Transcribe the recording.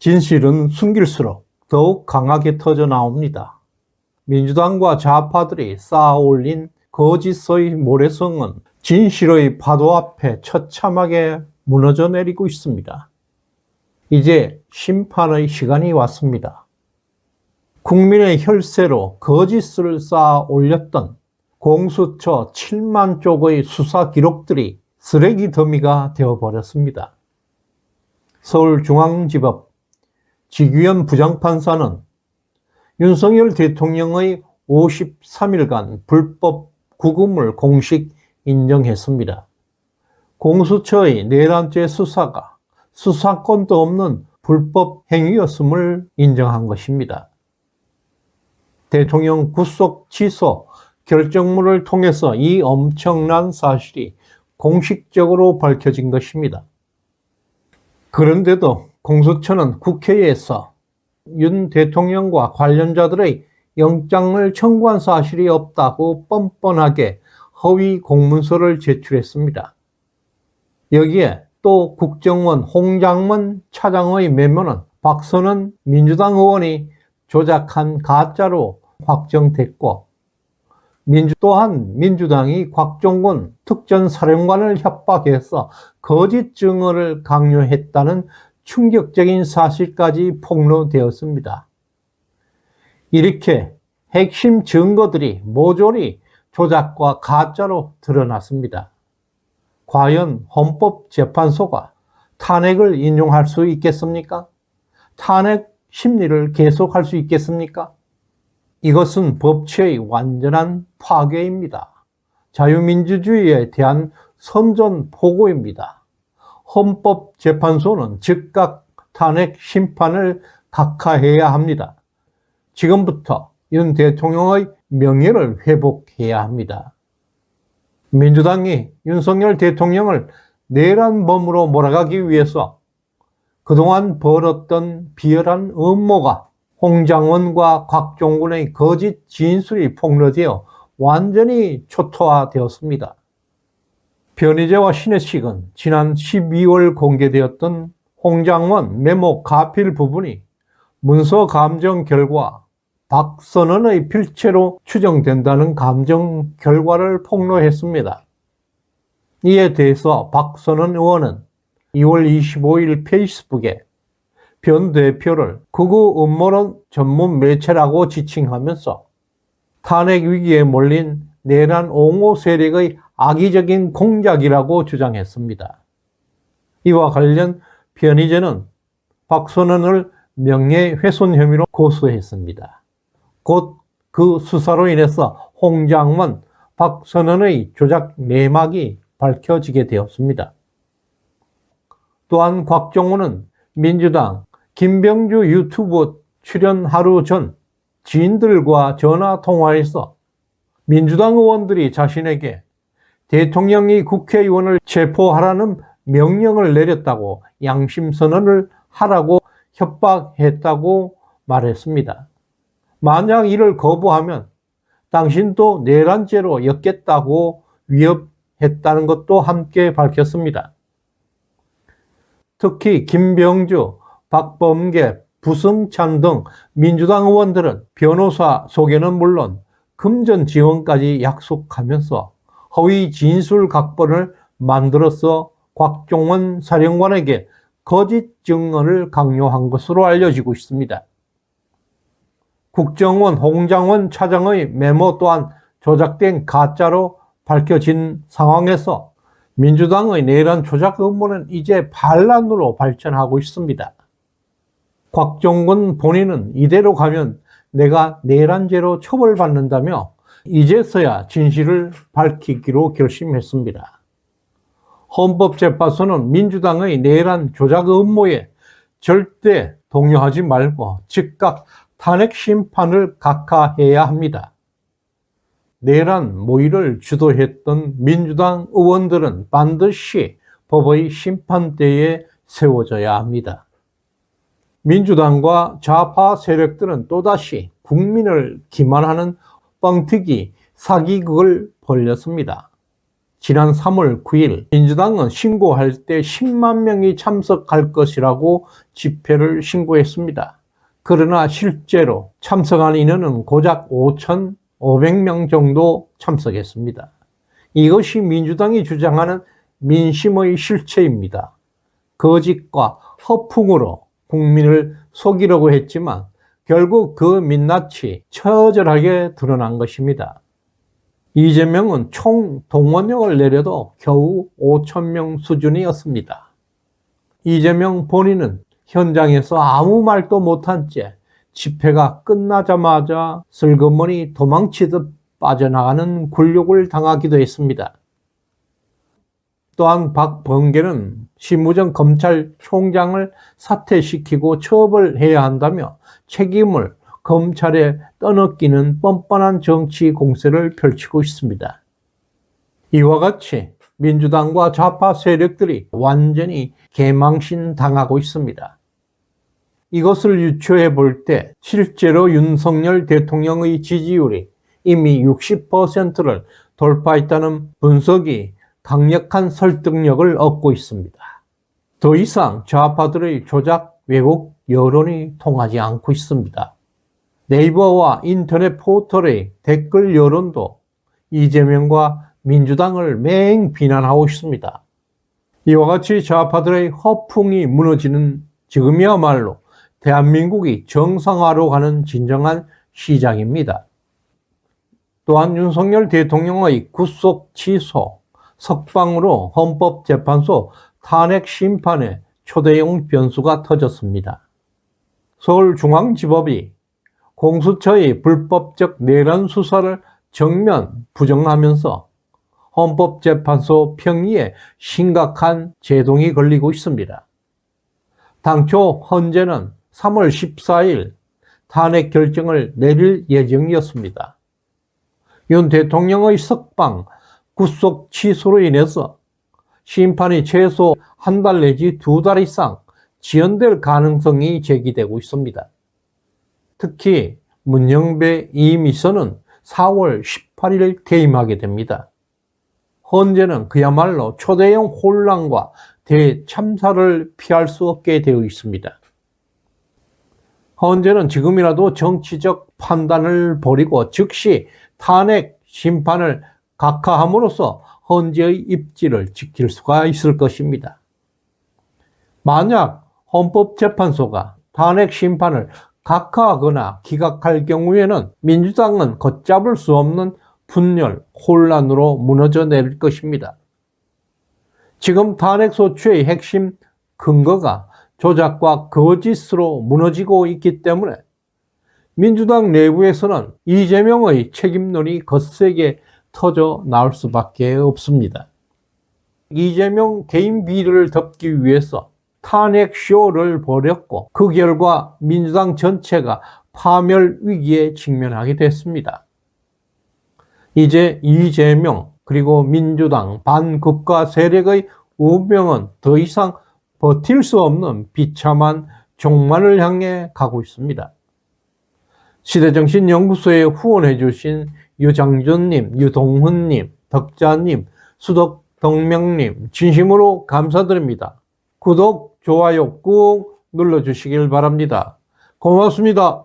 진실은 숨길수록 더욱 강하게 터져 나옵니다. 민주당과 좌파들이 쌓아 올린 거짓의 모래성은 진실의 파도 앞에 처참하게 무너져 내리고 있습니다. 이제 심판의 시간이 왔습니다. 국민의 혈세로 거짓을 쌓아 올렸던 공수처 7만 쪽의 수사 기록들이 쓰레기 더미가 되어버렸습니다. 서울중앙지법 지규현 부장판사는 윤석열 대통령의 53일간 불법 구금을 공식 인정했습니다. 공수처의 내란죄 수사가 수사권도 없는 불법 행위였음을 인정한 것입니다. 대통령 구속 취소 결정문을 통해서 이 엄청난 사실이 공식적으로 밝혀진 것입니다. 그런데도 공수처는 국회에서 윤 대통령과 관련자들의 영장을 청구한 사실이 없다고 뻔뻔하게 허위 공문서를 제출했습니다. 여기에 또 국정원 홍장원 차장의 메모는 박선원 민주당 의원이 조작한 가짜로 확정됐고, 또한 민주당이 곽종건 특전사령관을 협박해서 거짓 증언을 강요했다는 충격적인 사실까지 폭로되었습니다. 이렇게 핵심 증거들이 모조리 조작과 가짜로 드러났습니다. 과연 헌법재판소가 탄핵을 인용할 수 있겠습니까? 탄핵 심리를 계속할 수 있겠습니까? 이것은 법치의 완전한 파괴입니다. 자유민주주의에 대한 선전포고입니다. 헌법재판소는 즉각 탄핵 심판을 각하해야 합니다. 지금부터 윤 대통령의 명예를 회복해야 합니다. 민주당이 윤석열 대통령을 내란범으로 몰아가기 위해서 그동안 벌었던 비열한 음모가 홍장원과 곽종군의 거짓 진술이 폭로되어 완전히 초토화되었습니다. 변희재와 신혜식은 지난 12월 공개되었던 홍장원 메모 가필 부분이 문서 감정 결과 박선원의 필체로 추정된다는 감정 결과를 폭로했습니다. 이에 대해서 박선원 의원은 2월 25일 페이스북에 변 대표를 극우 음모론 전문 매체라고 지칭하면서 탄핵 위기에 몰린 내란 옹호 세력의 악의적인 공작이라고 주장했습니다. 이와 관련 변희재는 박선원을 명예훼손 혐의로 고소했습니다. 곧 그 수사로 인해서 홍장원, 박선원의 조작 내막이 밝혀지게 되었습니다. 또한 곽종원은 민주당 김병주 유튜브 출연 하루 전 지인들과 전화 통화에서 민주당 의원들이 자신에게 대통령이 국회의원을 체포하라는 명령을 내렸다고 양심선언을 하라고 협박했다고 말했습니다. 만약 이를 거부하면 당신도 내란죄로 엮겠다고 위협했다는 것도 함께 밝혔습니다. 특히 김병주, 박범계, 부승찬 등 민주당 의원들은 변호사 소개는 물론 금전 지원까지 약속하면서 허위 진술 각본을 만들어서 곽종원 사령관에게 거짓 증언을 강요한 것으로 알려지고 있습니다. 국정원 홍장원 차장의 메모 또한 조작된 가짜로 밝혀진 상황에서 민주당의 내란 조작 음모는 이제 반란으로 발전하고 있습니다. 곽종건 본인은 이대로 가면 내가 내란죄로 처벌받는다며 이제서야 진실을 밝히기로 결심했습니다. 헌법재판소는 민주당의 내란 조작 음모에 절대 동요하지 말고 즉각 탄핵 심판을 각하해야 합니다. 내란 모의를 주도했던 민주당 의원들은 반드시 법의 심판대에 세워져야 합니다. 민주당과 좌파 세력들은 또다시 국민을 기만하는 뻥튀기 사기극을 벌였습니다. 지난 3월 9일 민주당은 신고할 때 10만 명이 참석할 것이라고 집회를 신고했습니다. 그러나 실제로 참석한 인원은 고작 5,500명 정도 참석했습니다. 이것이 민주당이 주장하는 민심의 실체입니다. 거짓과 허풍으로 국민을 속이려고 했지만 결국 그 민낯이 처절하게 드러난 것입니다. 이재명은 총 동원령을 내려도 겨우 5,000명 수준이었습니다. 이재명 본인은 현장에서 아무 말도 못한 채 집회가 끝나자마자 슬그머니 도망치듯 빠져나가는 굴욕을 당하기도 했습니다. 또한 박범계는 심우정 검찰총장을 사퇴시키고 처벌해야 한다며 책임을 검찰에 떠넘기는 뻔뻔한 정치 공세를 펼치고 있습니다. 이와 같이 민주당과 좌파 세력들이 완전히 개망신 당하고 있습니다. 이것을 유추해 볼 때 실제로 윤석열 대통령의 지지율이 이미 60%를 돌파했다는 분석이 강력한 설득력을 얻고 있습니다. 더 이상 좌파들의 조작 왜곡 여론이 통하지 않고 있습니다. 네이버와 인터넷 포털의 댓글 여론도 이재명과 민주당을 맹 비난하고 있습니다. 이와 같이 좌파들의 허풍이 무너지는 지금이야말로 대한민국이 정상화로 가는 진정한 시작입니다. 또한 윤석열 대통령의 구속 취소, 석방으로 헌법재판소 탄핵 심판에 초대형 변수가 터졌습니다. 서울중앙지법이 공수처의 불법적 내란 수사를 정면 부정하면서 헌법재판소 평의에 심각한 제동이 걸리고 있습니다. 당초 헌재는 3월 14일 탄핵 결정을 내릴 예정이었습니다. 윤 대통령의 석방, 구속 취소로 인해서 심판이 최소 한 달 내지 2달 이상 지연될 가능성이 제기되고 있습니다. 특히 문영배 이미선은 4월 18일 퇴임하게 됩니다. 헌재는 그야말로 초대형 혼란과 대참사를 피할 수 없게 되어 있습니다. 헌재는 지금이라도 정치적 판단을 버리고 즉시 탄핵 심판을 각하함으로써 헌재의 입지를 지킬 수가 있을 것입니다. 만약 헌법재판소가 탄핵 심판을 각하하거나 기각할 경우에는 민주당은 걷잡을 수 없는 분열, 혼란으로 무너져 내릴 것입니다. 지금 탄핵소추의 핵심 근거가 조작과 거짓으로 무너지고 있기 때문에 민주당 내부에서는 이재명의 책임론이 거세게 터져 나올 수밖에 없습니다. 이재명 개인 비리를 덮기 위해서 탄핵쇼를 벌였고 그 결과 민주당 전체가 파멸 위기에 직면하게 됐습니다. 이제 이재명 그리고 민주당 반국가 세력의 운명은 더 이상 버틸 수 없는 비참한 종말을 향해 가고 있습니다. 시대정신연구소에 후원해 주신 유장준님, 유동훈님, 덕자님, 수덕덕명님 진심으로 감사드립니다. 구독, 좋아요 꾹 눌러주시길 바랍니다. 고맙습니다.